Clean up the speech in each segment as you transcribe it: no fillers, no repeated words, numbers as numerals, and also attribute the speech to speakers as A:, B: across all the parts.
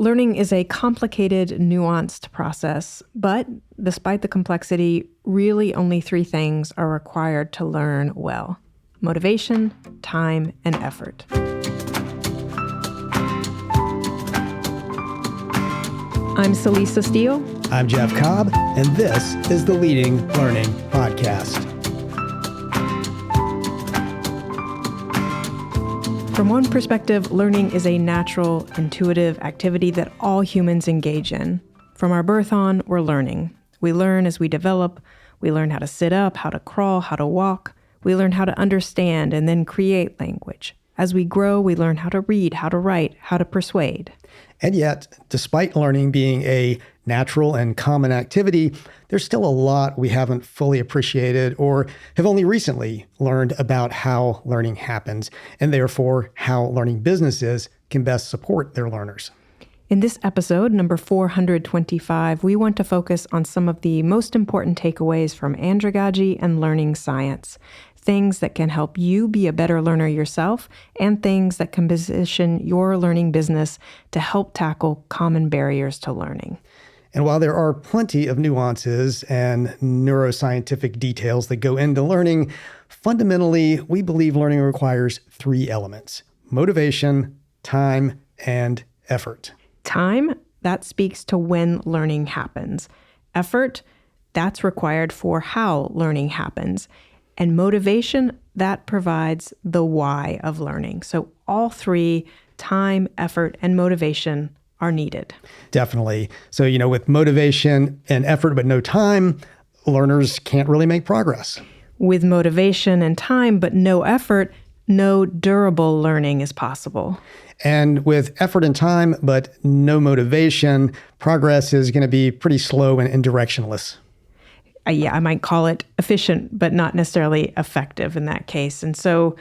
A: Learning is a complicated, nuanced process, but despite the complexity, really only 3 things are required to learn well: motivation, time, and effort. I'm Celisa Steele.
B: I'm Jeff Cobb, and this is the Leading Learning Podcast.
A: From one perspective, learning is a natural, intuitive activity that all humans engage in. From our birth on, we're learning. We learn as we develop. We learn how to sit up, how to crawl, how to walk. We learn how to understand and then create language. As we grow, we learn how to read, how to write, how to persuade.
B: And yet, despite learning being a natural and common activity, there's still a lot we haven't fully appreciated or have only recently learned about how learning happens, and therefore how learning businesses can best support their learners.
A: In this episode, number 425, we want to focus on some of the most important takeaways from andragogy and learning science. Things that can help you be a better learner yourself, and things that can position your learning business to help tackle common barriers to learning.
B: And while there are plenty of nuances and neuroscientific details that go into learning, fundamentally, we believe learning requires 3 elements: motivation, time, and effort.
A: Time, that speaks to when learning happens. Effort, that's required for how learning happens. And motivation, that provides the why of learning. So all 3, time, effort, and motivation, are needed.
B: Definitely. So, with motivation and effort but no time, learners can't really make progress.
A: With motivation and time but no effort, no durable learning is possible.
B: And with effort and time but no motivation, progress is going to be pretty slow and directionless.
A: I might call it efficient, but not necessarily effective in that case. And so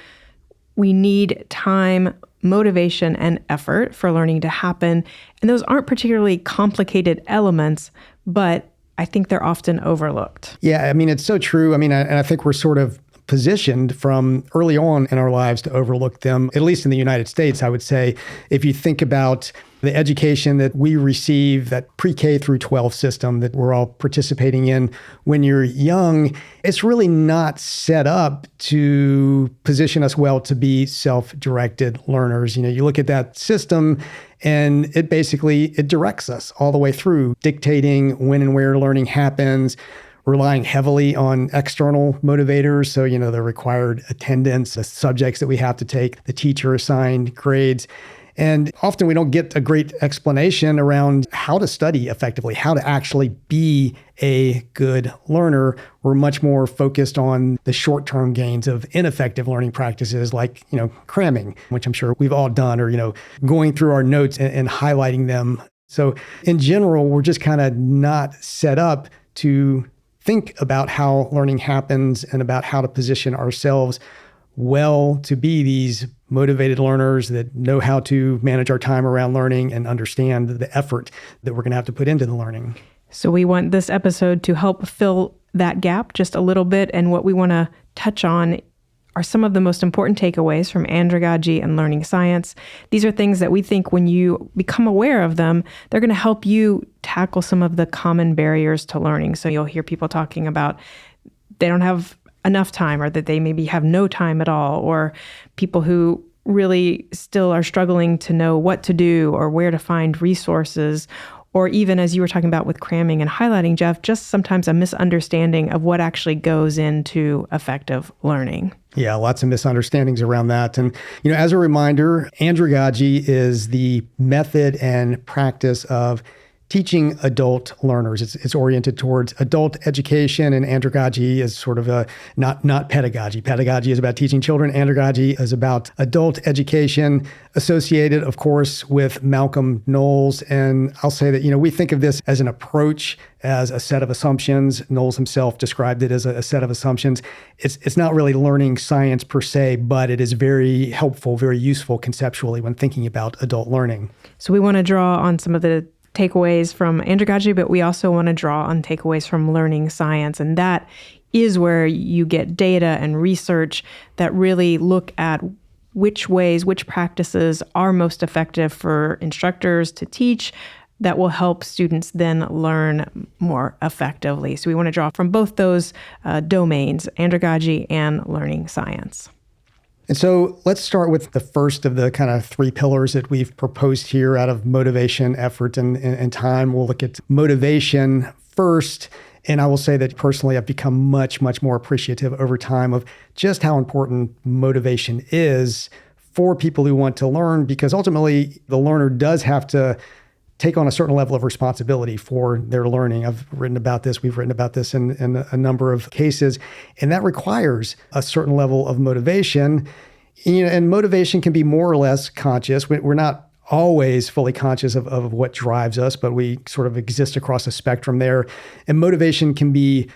A: we need time, motivation, and effort for learning to happen. And those aren't particularly complicated elements, but I think they're often overlooked.
B: Yeah, it's so true. And I think we're sort of positioned from early on in our lives to overlook them, at least in the United States, I would say. If you think about the education that we receive, that pre-K through 12 system that we're all participating in when you're young, it's really not set up to position us well to be self-directed learners. You look at that system and it directs us all the way through, dictating when and where learning happens, relying heavily on external motivators. So, the required attendance, the subjects that we have to take, the teacher assigned grades. And often we don't get a great explanation around how to study effectively, how to actually be a good learner. We're much more focused on the short-term gains of ineffective learning practices like, cramming, which I'm sure we've all done, or, going through our notes and highlighting them. So in general, we're just kind of not set up to think about how learning happens and about how to position ourselves well to be these motivated learners that know how to manage our time around learning and understand the effort that we're going to have to put into the learning.
A: So we want this episode to help fill that gap just a little bit. And what we want to touch on are some of the most important takeaways from andragogy and learning science. These are things that we think when you become aware of them, they're going to help you tackle some of the common barriers to learning. So you'll hear people talking about they don't have enough time, or that they maybe have no time at all, or people who really still are struggling to know what to do or where to find resources, or even, as you were talking about with cramming and highlighting, Jeff, just sometimes a misunderstanding of what actually goes into effective learning.
B: Yeah, lots of misunderstandings around that. And, as a reminder, andragogy is the method and practice of teaching adult learners. It's oriented towards adult education, and andragogy is sort of not pedagogy. Pedagogy is about teaching children. Andragogy is about adult education, associated, of course, with Malcolm Knowles. And I'll say that, we think of this as an approach, as a set of assumptions. Knowles himself described it as a set of assumptions. It's not really learning science per se, but it is very helpful, very useful conceptually when thinking about adult learning.
A: So we want to draw on some of the takeaways from andragogy, but we also want to draw on takeaways from learning science. And that is where you get data and research that really look at which ways, which practices are most effective for instructors to teach that will help students then learn more effectively. So we want to draw from both those domains, andragogy and learning science.
B: And so let's start with the first of the kind of three pillars that we've proposed here out of motivation, effort, and time. We'll look at motivation first. And I will say that personally, I've become much, much more appreciative over time of just how important motivation is for people who want to learn, because ultimately the learner does have to take on a certain level of responsibility for their learning. I've written about this. We've written about this in a number of cases. And that requires a certain level of motivation. And motivation can be more or less conscious. We're not always fully conscious of what drives us, but we sort of exist across a spectrum there. And motivation can be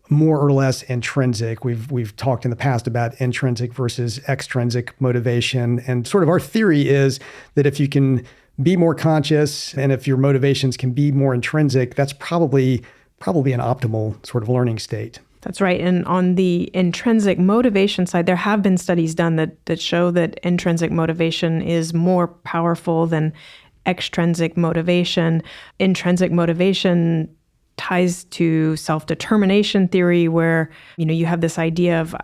B: more or less intrinsic. We've talked in the past about intrinsic versus extrinsic motivation. And sort of our theory is that if you can be more conscious and if your motivations can be more intrinsic, that's probably an optimal sort of learning state.
A: That's right. And on the intrinsic motivation side, there have been studies done that show that intrinsic motivation is more powerful than extrinsic motivation. Intrinsic motivation ties to self-determination theory, where you have this idea of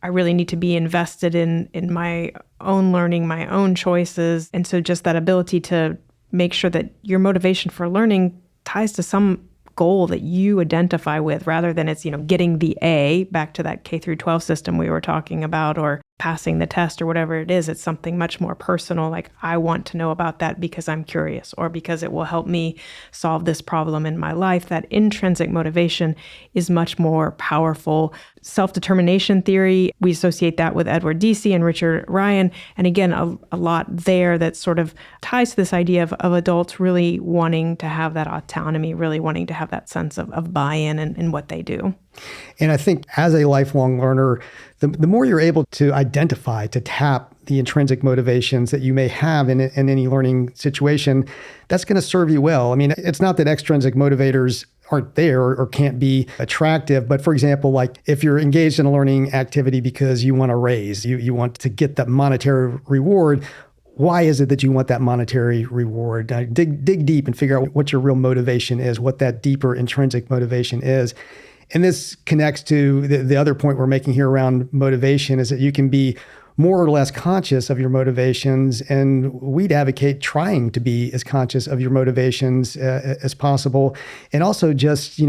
A: I really need to be invested in my own learning, my own choices. And so just that ability to make sure that your motivation for learning ties to some goal that you identify with, rather than it's, getting the A, back to that K through 12 system we were talking about, or passing the test or whatever it is. It's something much more personal, like I want to know about that because I'm curious or because it will help me solve this problem in my life. That intrinsic motivation is much more powerful. Self-determination theory, we associate that with Edward Deci and Richard Ryan. And again, a lot there that sort of ties to this idea of adults really wanting to have that autonomy, really wanting to have that sense of buy-in in what they do.
B: And I think as a lifelong learner, the more you're able to identify, to tap the intrinsic motivations that you may have in any learning situation, that's going to serve you well. I mean, it's not that extrinsic motivators aren't there or can't be attractive. But for example, like if you're engaged in a learning activity because you want a raise, you want to get that monetary reward, why is it that you want that monetary reward? Dig deep and figure out what your real motivation is, what that deeper intrinsic motivation is. And this connects to the other point we're making here around motivation, is that you can be more or less conscious of your motivations. And we'd advocate trying to be as conscious of your motivations as possible. And also just,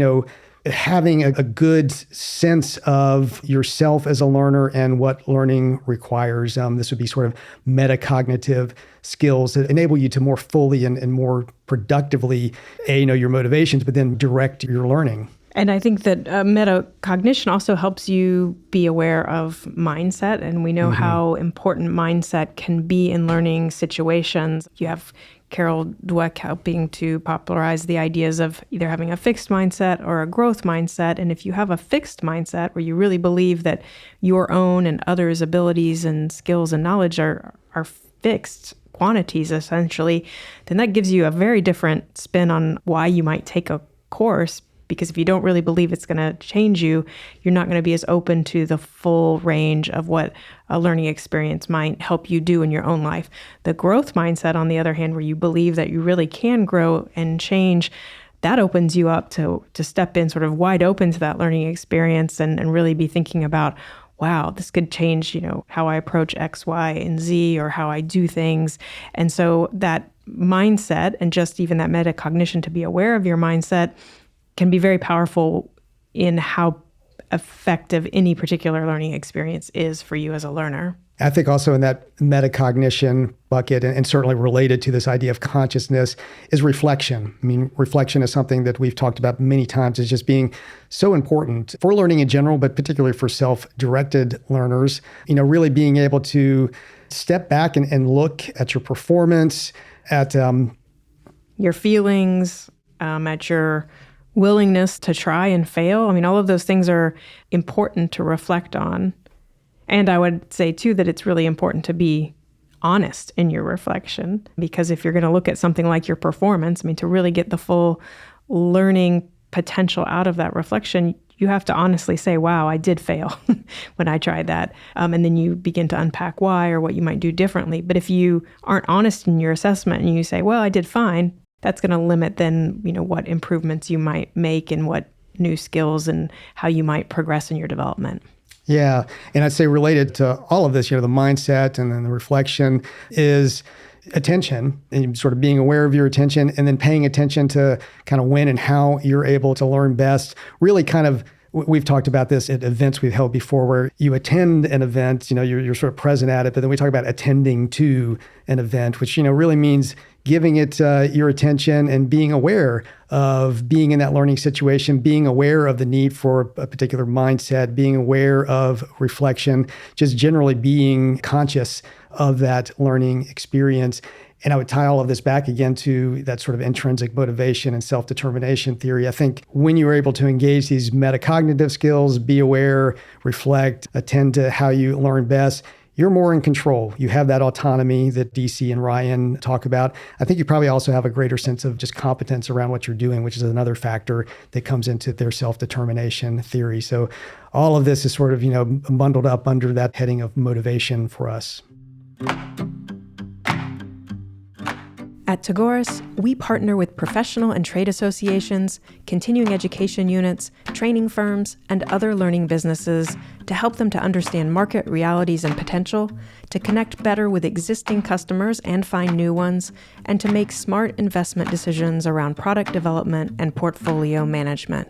B: having a good sense of yourself as a learner and what learning requires. This would be sort of metacognitive skills that enable you to more fully and more productively, know your motivations, but then direct your learning.
A: And I think that metacognition also helps you be aware of mindset. And we know how important mindset can be in learning situations. You have Carol Dweck helping to popularize the ideas of either having a fixed mindset or a growth mindset. And if you have a fixed mindset where you really believe that your own and others' abilities and skills and knowledge are fixed quantities, essentially, then that gives you a very different spin on why you might take a course. Because if you don't really believe it's going to change you, you're not going to be as open to the full range of what a learning experience might help you do in your own life. The growth mindset, on the other hand, where you believe that you really can grow and change, that opens you up to step in sort of wide open to that learning experience and really be thinking about, wow, this could change, how I approach X, Y, and Z, or how I do things. And so that mindset, and just even that metacognition, to be aware of your mindset, can be very powerful in how effective any particular learning experience is for you as a learner.
B: I think also in that metacognition bucket, and certainly related to this idea of consciousness, is reflection. I mean, reflection is something that we've talked about many times as just being so important for learning in general, but particularly for self-directed learners. Really being able to step back and look at your performance, at
A: your feelings, at your willingness to try and fail. I mean, all of those things are important to reflect on. And I would say, too, that it's really important to be honest in your reflection, because if you're going to look at something like your performance, to really get the full learning potential out of that reflection, you have to honestly say, wow, I did fail when I tried that. And then you begin to unpack why or what you might do differently. But if you aren't honest in your assessment and you say, well, I did fine, that's going to limit then, what improvements you might make and what new skills and how you might progress in your development.
B: Yeah. And I'd say related to all of this, the mindset and then the reflection is attention and sort of being aware of your attention and then paying attention to kind of when and how you're able to learn best. Really kind of, we've talked about this at events we've held before where you attend an event, you're sort of present at it, but then we talk about attending to an event, which, really means giving it your attention and being aware of being in that learning situation, being aware of the need for a particular mindset, being aware of reflection, just generally being conscious of that learning experience. And I would tie all of this back again to that sort of intrinsic motivation and self-determination theory. I think when you are able to engage these metacognitive skills, be aware, reflect, attend to how you learn best, you're more in control. You have that autonomy that DC and Ryan talk about. I think you probably also have a greater sense of just competence around what you're doing, which is another factor that comes into their self-determination theory. So all of this is sort of, bundled up under that heading of motivation for us.
A: At Tagoras, we partner with professional and trade associations, continuing education units, training firms, and other learning businesses to help them to understand market realities and potential, to connect better with existing customers and find new ones, and to make smart investment decisions around product development and portfolio management.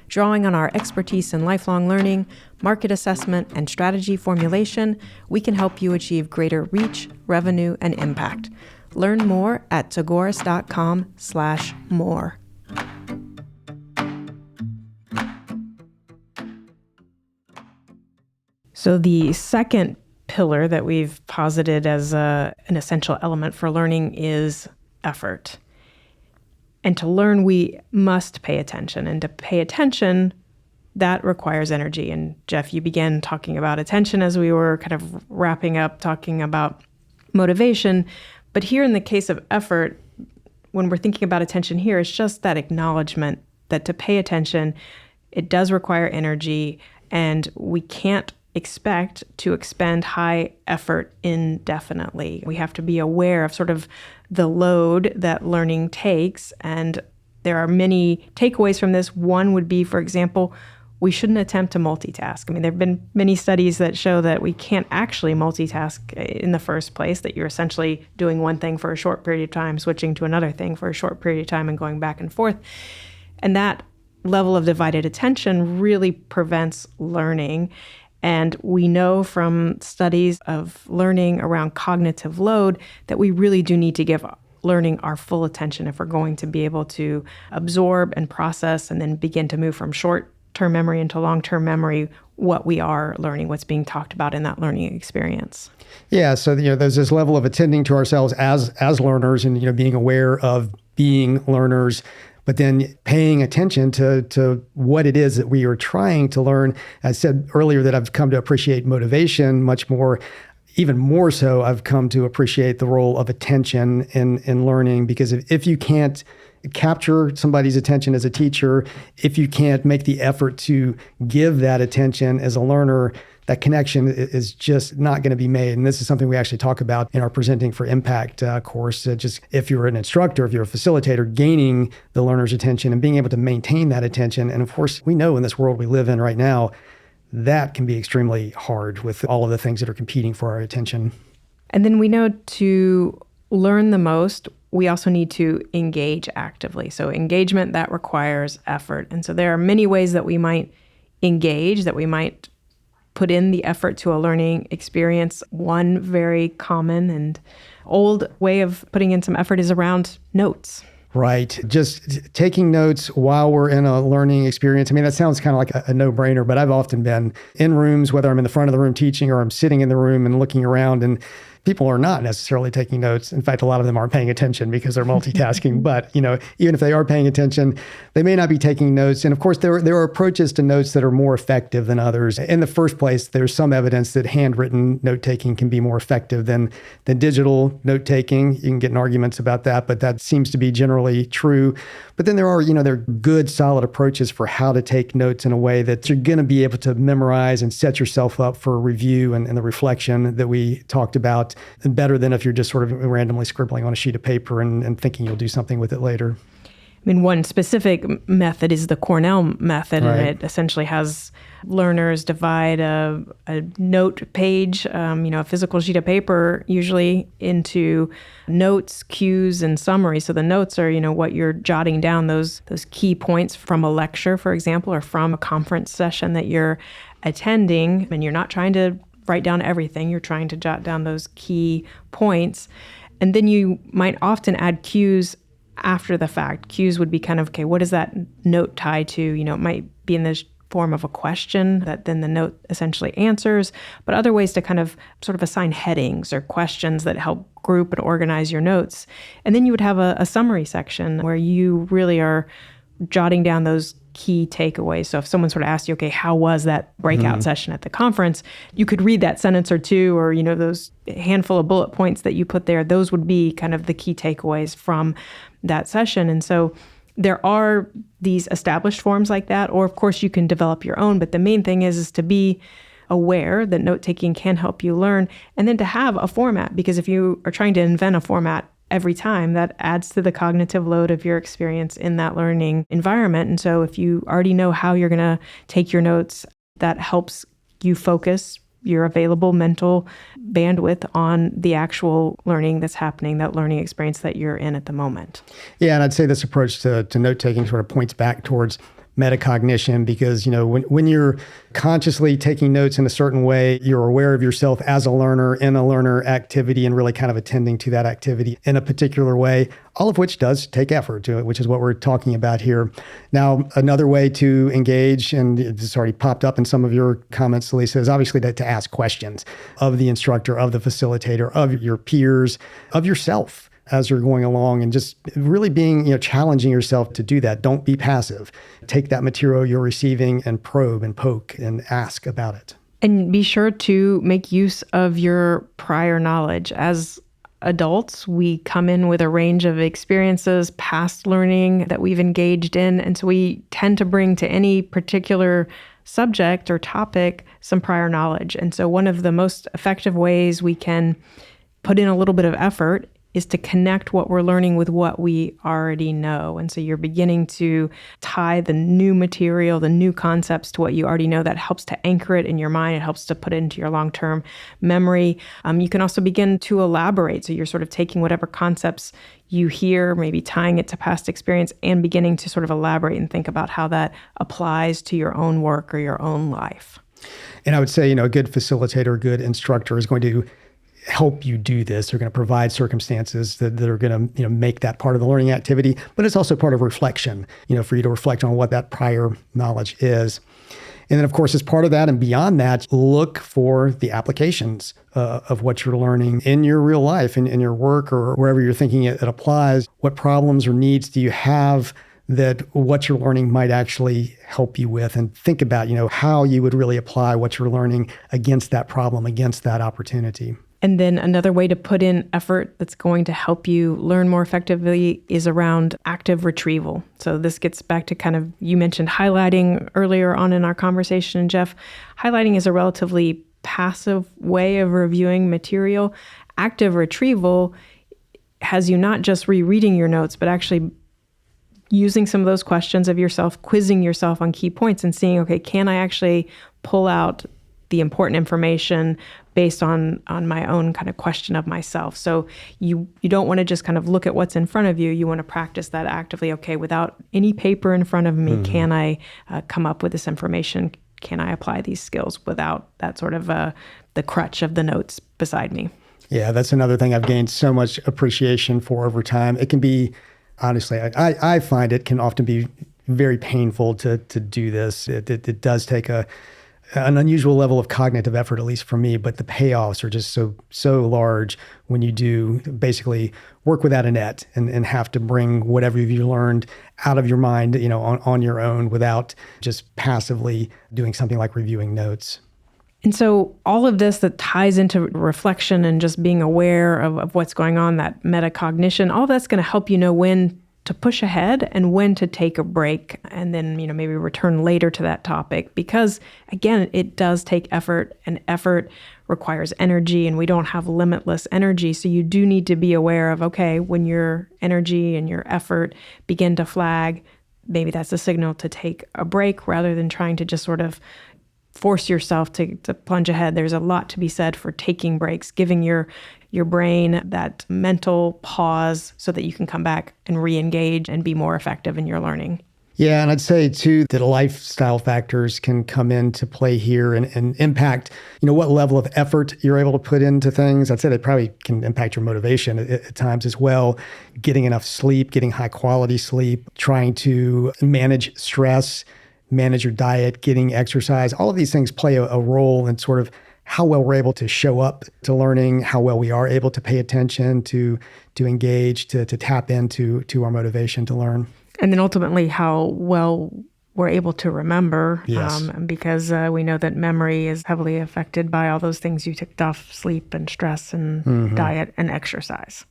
A: Drawing on our expertise in lifelong learning, market assessment, and strategy formulation, we can help you achieve greater reach, revenue, and impact. Learn more at tagoras.com/more. So the second pillar that we've posited as an essential element for learning is effort. And to learn, we must pay attention. And to pay attention, that requires energy. And Jeff, you began talking about attention as we were kind of wrapping up, talking about motivation. But here in the case of effort, when we're thinking about attention here, it's just that acknowledgement that to pay attention, it does require energy, and we can't expect to expend high effort indefinitely. We have to be aware of sort of the load that learning takes, and there are many takeaways from this. One would be, for example, we shouldn't attempt to multitask. I mean, there have been many studies that show that we can't actually multitask in the first place, that you're essentially doing one thing for a short period of time, switching to another thing for a short period of time, and going back and forth. And that level of divided attention really prevents learning. And we know from studies of learning around cognitive load that we really do need to give learning our full attention if we're going to be able to absorb and process and then begin to move from short-term memory into long-term memory what we are learning, what's being talked about in that learning experience.
B: Yeah, so there's this level of attending to ourselves as learners and being aware of being learners, but then paying attention to what it is that we are trying to learn. I said earlier that I've come to appreciate motivation much more. Even more so, I've come to appreciate the role of attention in learning, because if you can't capture somebody's attention as a teacher, if you can't make the effort to give that attention as a learner, that connection is just not going to be made. And this is something we actually talk about in our Presenting for Impact course. Just if you're an instructor, if you're a facilitator, gaining the learner's attention and being able to maintain that attention. And of course, we know in this world we live in right now, that can be extremely hard with all of the things that are competing for our attention.
A: And then we know to learn the most, we also need to engage actively. So engagement, that requires effort. And so there are many ways that we might engage, that we might put in the effort to a learning experience. One very common and old way of putting in some effort is around notes.
B: Right. Just taking notes while we're in a learning experience. I mean, that sounds kind of like a no-brainer, but I've often been in rooms, whether I'm in the front of the room teaching or I'm sitting in the room and looking around and people are not necessarily taking notes. In fact, a lot of them aren't paying attention because they're multitasking. But, even if they are paying attention, they may not be taking notes. And of course, there are approaches to notes that are more effective than others. In the first place, there's some evidence that handwritten note-taking can be more effective than digital note-taking. You can get in arguments about that, but that seems to be generally true. But then there are good, solid approaches for how to take notes in a way that you're going to be able to memorize and set yourself up for review and the reflection that we talked about, and better than if you're just sort of randomly scribbling on a sheet of paper and thinking you'll do something with it later.
A: I mean, one specific method is the Cornell method,
B: Right.
A: and it essentially has learners divide a note page, a physical sheet of paper, usually into notes, cues, and summaries. So the notes are, what you're jotting down, those key points from a lecture, for example, or from a conference session that you're attending, and you're not trying to write down everything. You're trying to jot down those key points. And then you might often add cues after the fact. Cues would be kind of, okay, what does that note tie to? It might be in the form of a question that then the note essentially answers, but other ways to kind of sort of assign headings or questions that help group and organize your notes. And then you would have a summary section where you really are jotting down those key takeaways. So if someone sort of asked you, okay, how was that breakout session at the conference? You could read that sentence or two, or, those handful of bullet points that you put there. Those would be kind of the key takeaways from that session. And so there are these established forms like that, or of course you can develop your own. But the main thing is to be aware that note-taking can help you learn, and then to have a format, because if you are trying to invent a format every time, that adds to the cognitive load of your experience in that learning environment. And so if you already know how you're going to take your notes, that helps you focus your available mental bandwidth on the actual learning that's happening, that learning experience that you're in at the moment.
B: Yeah, and I'd say this approach to note-taking sort of points back towards metacognition, because when you're consciously taking notes in a certain way, you're aware of yourself as a learner in a learner activity and really kind of attending to that activity in a particular way, all of which does take effort, which is what we're talking about here. Now, another way to engage, and it's already popped up in some of your comments, Celisa, is obviously to ask questions of the instructor, of the facilitator, of your peers, of yourself as you're going along, and just really being, challenging yourself to do that. Don't be passive. Take that material you're receiving and probe and poke and ask about it.
A: And be sure to make use of your prior knowledge. As adults, we come in with a range of experiences, past learning that we've engaged in, and so we tend to bring to any particular subject or topic some prior knowledge. And so one of the most effective ways we can put in a little bit of effort is to connect what we're learning with what we already know. And so you're beginning to tie the new material, the new concepts to what you already know. That helps to anchor it in your mind. It helps to put it into your long-term memory. You can also begin to elaborate. So you're sort of taking whatever concepts you hear, maybe tying it to past experience, and beginning to sort of elaborate and think about how that applies to your own work or your own life.
B: And I would say, a good facilitator, a good instructor is going to help you do this. They're going to provide circumstances that are going to, make that part of the learning activity, but it's also part of reflection, for you to reflect on what that prior knowledge is. And then, of course, as part of that and beyond that, look for the applications of what you're learning in your real life, in your work, or wherever you're thinking it applies. What problems or needs do you have that what you're learning might actually help you with? And think about, how you would really apply what you're learning against that problem, against that opportunity.
A: And then another way to put in effort that's going to help you learn more effectively is around active retrieval. So this gets back to kind of, you mentioned highlighting earlier on in our conversation, Jeff. Highlighting is a relatively passive way of reviewing material. Active retrieval has you not just rereading your notes, but actually using some of those questions of yourself, quizzing yourself on key points and seeing, okay, can I actually pull out the important information based on my own kind of question of myself. So you don't want to just kind of look at what's in front of you. You want to practice that actively. Okay, without any paper in front of me, can I come up with this information? Can I apply these skills without that sort of the crutch of the notes beside me? Yeah,
B: that's another thing I've gained so much appreciation for over time. It can be, honestly, I find it can often be very painful to do this. It does take an unusual level of cognitive effort, at least for me, but the payoffs are just so large when you do basically work without a net and have to bring whatever you learned out of your mind, on your own without just passively doing something like reviewing notes.
A: And so all of this that ties into reflection and just being aware of what's going on, that metacognition, all that's going to help you know when to push ahead and when to take a break and then, maybe return later to that topic. Because again, it does take effort, and effort requires energy, and we don't have limitless energy. So you do need to be aware of, okay, when your energy and your effort begin to flag, maybe that's a signal to take a break rather than trying to just sort of force yourself to plunge ahead. There's a lot to be said for taking breaks, giving your brain that mental pause so that you can come back and re-engage and be more effective in your learning.
B: Yeah, and I'd say too that lifestyle factors can come into play here and impact, what level of effort you're able to put into things. I'd say they probably can impact your motivation at times as well. Getting enough sleep, getting high quality sleep, trying to manage stress, manage your diet, getting exercise. All of these things play a role in sort of how well we're able to show up to learning, how well we are able to pay attention, to engage, to tap into our motivation to learn.
A: And then ultimately how well we're able to remember,
B: Yes.
A: Because we know that memory is heavily affected by all those things you ticked off: sleep and stress and diet and exercise.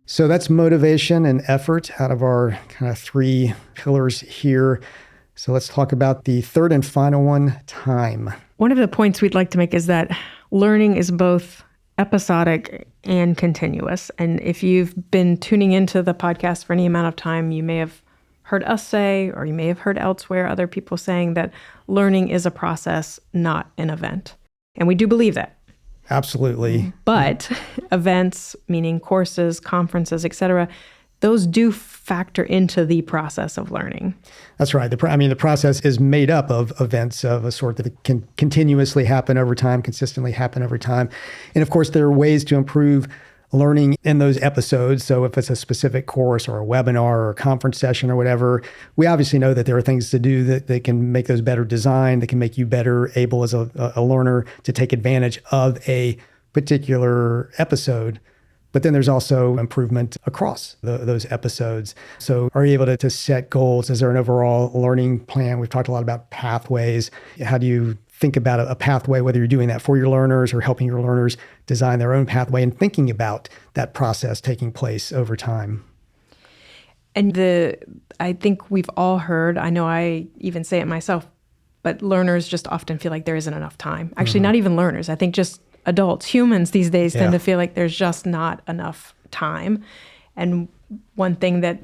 B: So that's motivation and effort out of our kind of 3 pillars here. So let's talk about the third and final one, time.
A: One of the points we'd like to make is that learning is both episodic and continuous. And if you've been tuning into the podcast for any amount of time, you may have heard us say, or you may have heard elsewhere other people saying that learning is a process, not an event. And we do believe that.
B: Absolutely.
A: But events, meaning courses, conferences, etc., those do factor into the process of learning.
B: That's right. The process is made up of events of a sort that can continuously happen over time, consistently happen over time. And of course, there are ways to improve learning in those episodes. So if it's a specific course or a webinar or a conference session or whatever, we obviously know that there are things to do that can make those better designed, that can make you better able as a learner to take advantage of a particular episode. But then there's also improvement across those episodes. So are you able to set goals? Is there an overall learning plan? We've talked a lot about pathways. How do you think about a pathway, whether you're doing that for your learners or helping your learners design their own pathway and thinking about that process taking place over time?
A: And I think we've all heard, I know I even say it myself, but learners just often feel like there isn't enough time. Actually, not even learners. I think just adults, humans these days tend to feel like there's just not enough time. And one thing that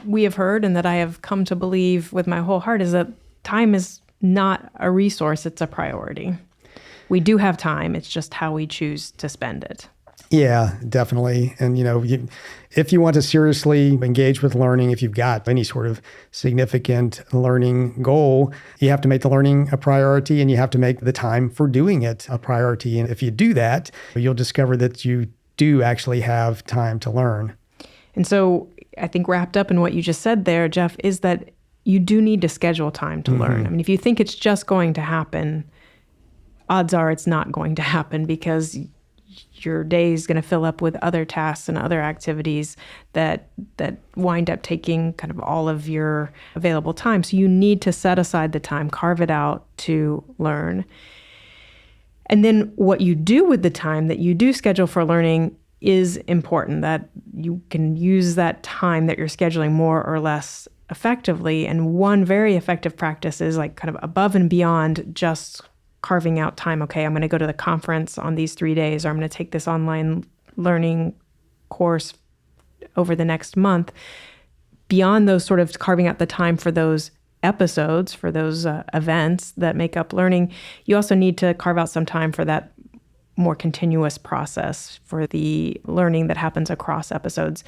A: we have heard and that I have come to believe with my whole heart is that time is not a resource, it's a priority. We do have time, it's just how we choose to spend it.
B: Yeah, definitely. And, if you want to seriously engage with learning, if you've got any sort of significant learning goal, you have to make the learning a priority and you have to make the time for doing it a priority. And if you do that, you'll discover that you do actually have time to learn.
A: And so I think wrapped up in what you just said there, Jeff, is that you do need to schedule time to learn. I mean, if you think it's just going to happen, odds are it's not going to happen because your day is going to fill up with other tasks and other activities that wind up taking kind of all of your available time. So you need to set aside the time, carve it out to learn. And then what you do with the time that you do schedule for learning is important, that you can use that time that you're scheduling more or less effectively. And one very effective practice is like kind of above and beyond just carving out time. Okay, I'm going to go to the conference on these 3 days, or I'm going to take this online learning course over the next month. Beyond those sort of carving out the time for those episodes, for those events that make up learning, you also need to carve out some time for that more continuous process, for the learning that happens across episodes.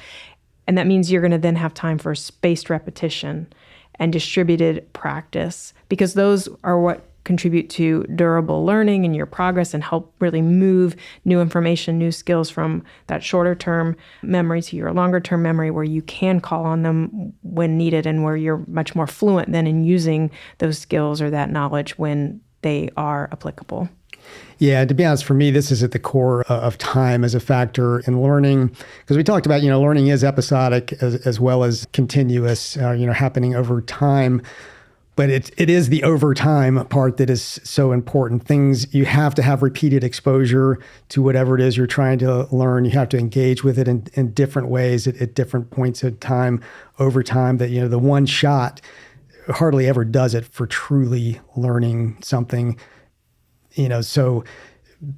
A: And that means you're going to then have time for spaced repetition and distributed practice, because those are what contribute to durable learning and your progress and help really move new information, new skills from that shorter term memory to your longer term memory where you can call on them when needed and where you're much more fluent then in using those skills or that knowledge when they are applicable.
B: Yeah, to be honest, for me, this is at the core of time as a factor in learning, because we talked about, learning is episodic as well as continuous, happening over time. But it is the over time part that is so important. Things, you have to have repeated exposure to whatever it is you're trying to learn. You have to engage with it in different ways at different points of time over time. That, the one shot hardly ever does it for truly learning something. So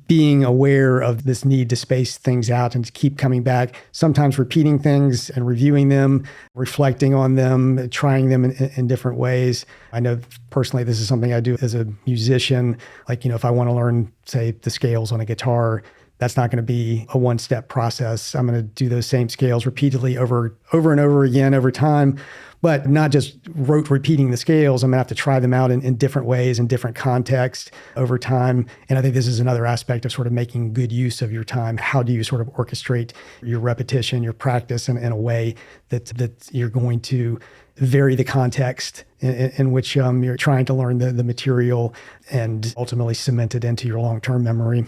B: being aware of this need to space things out and to keep coming back, sometimes repeating things and reviewing them, reflecting on them, trying them in different ways. I know personally, this is something I do as a musician. Like, if I want to learn, say, the scales on a guitar, that's not going to be a one-step process. I'm going to do those same scales repeatedly over and over again over time, but not just repeating the scales. I'm going to have to try them out in different ways, in different contexts over time. And I think this is another aspect of sort of making good use of your time. How do you sort of orchestrate your repetition, your practice in a way that you're going to vary the context in which you're trying to learn the material and ultimately cement it into your long-term memory.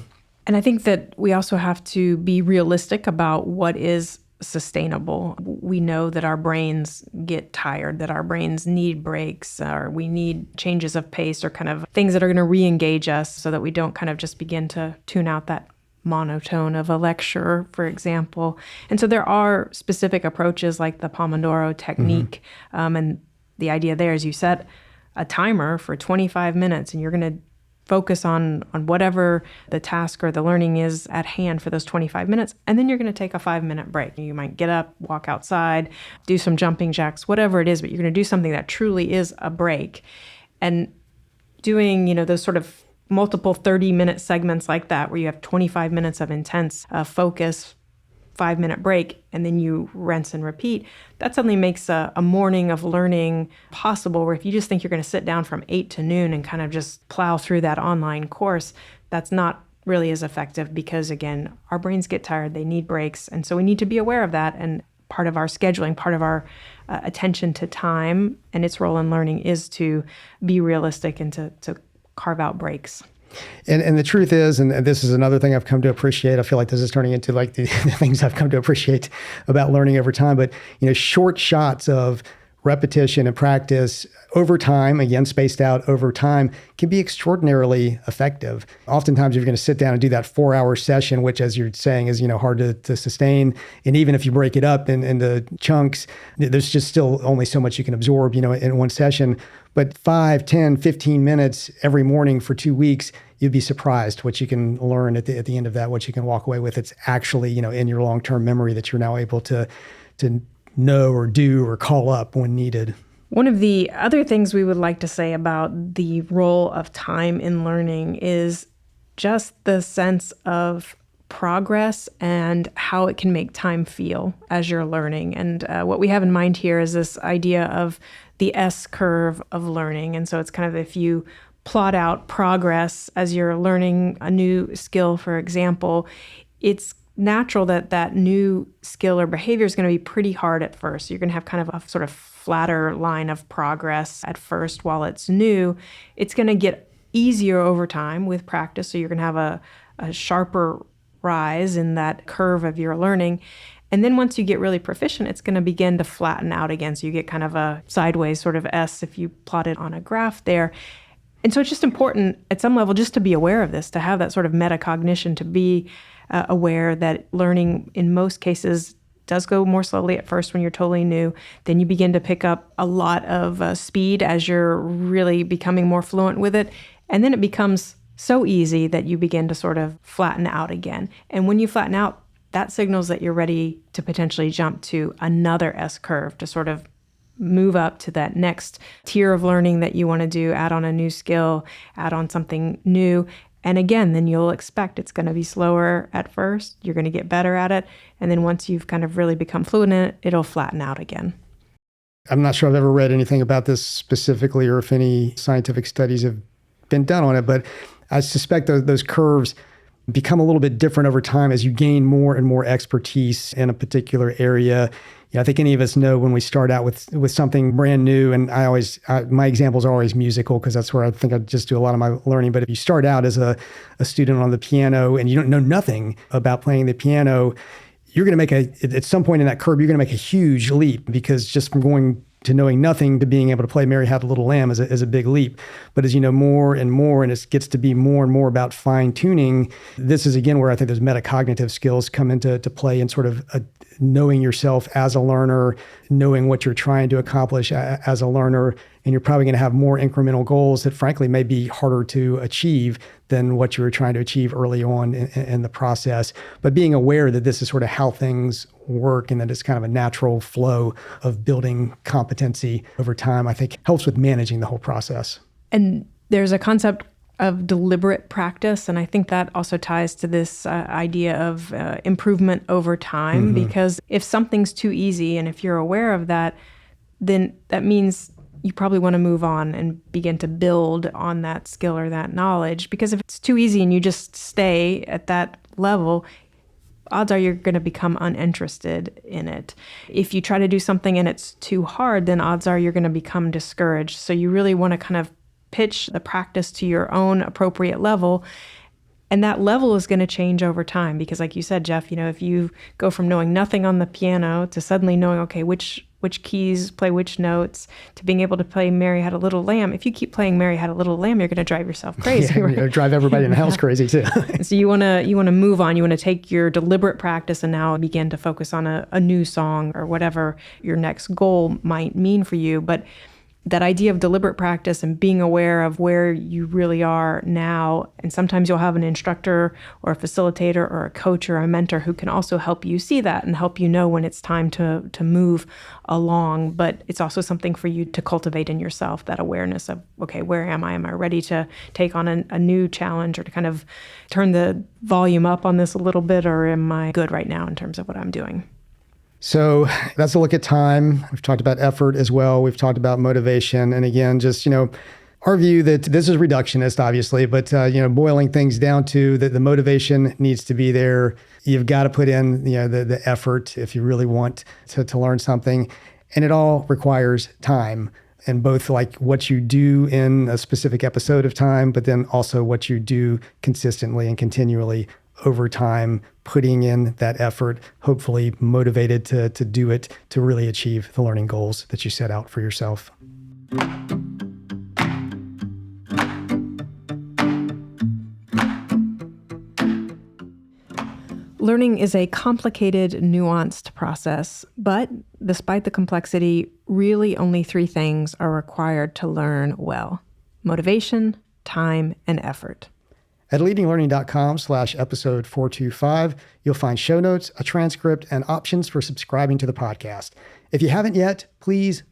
A: And I think that we also have to be realistic about what is sustainable. We know that our brains get tired, that our brains need breaks, or we need changes of pace or kind of things that are going to re-engage us so that we don't kind of just begin to tune out that monotone of a lecture, for example. And so there are specific approaches like the Pomodoro technique. And the idea there is you set a timer for 25 minutes and you're going to focus on whatever the task or the learning is at hand for those 25 minutes. And then you're going to take a 5-minute break. You might get up, walk outside, do some jumping jacks, whatever it is, but you're going to do something that truly is a break. And doing, those sort of multiple 30-minute segments like that, where you have 25 minutes of intense focus, 5-minute break, and then you rinse and repeat, that suddenly makes a morning of learning possible, where if you just think you're going to sit down from 8 to noon and kind of just plow through that online course, that's not really as effective because, again, our brains get tired, they need breaks, and so we need to be aware of that. And part of our scheduling, part of our attention to time and its role in learning is to be realistic and to carve out breaks.
B: And the truth is, and this is another thing I've come to appreciate, I feel like this is turning into like the things I've come to appreciate about learning over time, but short shots of repetition and practice over time, again, spaced out over time, can be extraordinarily effective. Oftentimes, you're going to sit down and do that 4-hour session, which, as you're saying, is hard to sustain. And even if you break it up into chunks, there's just still only so much you can absorb, in one session. But 5, 10, 15 minutes every morning for 2 weeks, you'd be surprised what you can learn at the end of that, what you can walk away with. It's actually, in your long-term memory that you're now able to know or do or call up when needed.
A: One of the other things we would like to say about the role of time in learning is just the sense of progress and how it can make time feel as you're learning. And what we have in mind here is this idea of the S curve of learning. And so it's kind of, if you plot out progress as you're learning a new skill, for example, it's natural that new skill or behavior is going to be pretty hard at first. You're going to have kind of a sort of flatter line of progress at first while it's new. It's going to get easier over time with practice. So you're going to have a sharper rise in that curve of your learning. And then once you get really proficient, it's going to begin to flatten out again. So you get kind of a sideways sort of S if you plot it on a graph there. And so it's just important at some level just to be aware of this, to have that sort of metacognition, to be aware that learning in most cases does go more slowly at first when you're totally new. Then you begin to pick up a lot of speed as you're really becoming more fluent with it. And then it becomes so easy that you begin to sort of flatten out again. And when you flatten out, that signals that you're ready to potentially jump to another S curve, to sort of move up to that next tier of learning that you want to do, add on a new skill, add on something new. And again, then you'll expect it's going to be slower at first. You're going to get better at it. And then once you've kind of really become fluent in it, it'll flatten out again.
B: I'm not sure I've ever read anything about this specifically or if any scientific studies have been done on it, but I suspect those curves become a little bit different over time as you gain more and more expertise in a particular area. I think any of us know when we start out with something brand new, and my examples are always musical because that's where I think I just do a lot of my learning. But if you start out as a student on the piano and you don't know nothing about playing the piano, you're going to at some point in that curve, you're going to make a huge leap, because just from going to knowing nothing to being able to play Mary Had a Little Lamb is a big leap. But as you know more and more, and it gets to be more and more about fine tuning, this is again where I think those metacognitive skills come into play, and sort of knowing yourself as a learner, knowing what you're trying to accomplish as a learner. And you're probably going to have more incremental goals that frankly may be harder to achieve than what you were trying to achieve early on in the process. But being aware that this is sort of how things work, and that it's kind of a natural flow of building competency over time, I think helps with managing the whole process.
A: And there's a concept of deliberate practice, and I think that also ties to this idea of improvement over time, because if something's too easy, and if you're aware of that, then that means you probably want to move on and begin to build on that skill or that knowledge. Because if it's too easy and you just stay at that level, odds are you're going to become uninterested in it. If you try to do something and it's too hard, then odds are you're going to become discouraged. So you really want to kind of pitch the practice to your own appropriate level. And that level is going to change over time, because like you said, Jeff, if you go from knowing nothing on the piano to suddenly knowing, okay, which keys play which notes, to being able to play Mary Had a Little Lamb. If you keep playing Mary Had a Little Lamb, you're going to drive yourself crazy.
B: Yeah,
A: right?
B: Drive everybody in the house crazy too.
A: So you want to move on. You want to take your deliberate practice and now begin to focus on a new song or whatever your next goal might mean for you. But that idea of deliberate practice and being aware of where you really are now. And sometimes you'll have an instructor or a facilitator or a coach or a mentor who can also help you see that and help you know when it's time to move along. But it's also something for you to cultivate in yourself, that awareness of, okay, where am I? Am I ready to take on a new challenge, or to kind of turn the volume up on this a little bit, or am I good right now in terms of what I'm doing?
B: So that's a look at time. We've talked about effort as well. We've talked about motivation. And again, just, our view that this is reductionist, obviously, but, boiling things down to that the motivation needs to be there. You've got to put in, the effort if you really want to learn something. And it all requires time, and both like what you do in a specific episode of time, but then also what you do consistently and continually over time, putting in that effort, hopefully motivated to do it, to really achieve the learning goals that you set out for yourself.
A: Learning is a complicated, nuanced process, but despite the complexity, really only 3 things are required to learn well: motivation, time, and effort.
B: At leadinglearning.com/episode 425, you'll find show notes, a transcript, and options for subscribing to the podcast. If you haven't yet, please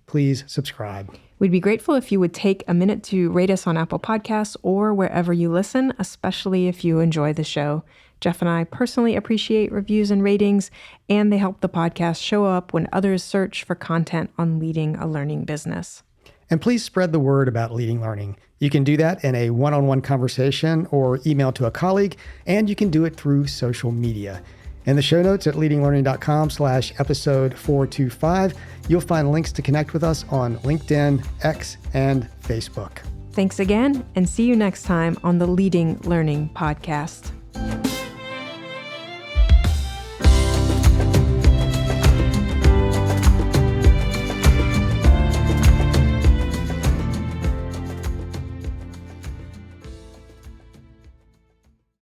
B: subscribe.
A: We'd be grateful if you would take a minute to rate us on Apple Podcasts or wherever you listen, especially if you enjoy the show. Jeff and I personally appreciate reviews and ratings, and they help the podcast show up when others search for content on leading a learning business.
B: And please spread the word about Leading Learning. You can do that in a one-on-one conversation or email to a colleague, and you can do it through social media. In the show notes at leadinglearning.com/episode 425, you'll find links to connect with us on LinkedIn, X, and Facebook.
A: Thanks again, and see you next time on the Leading Learning podcast.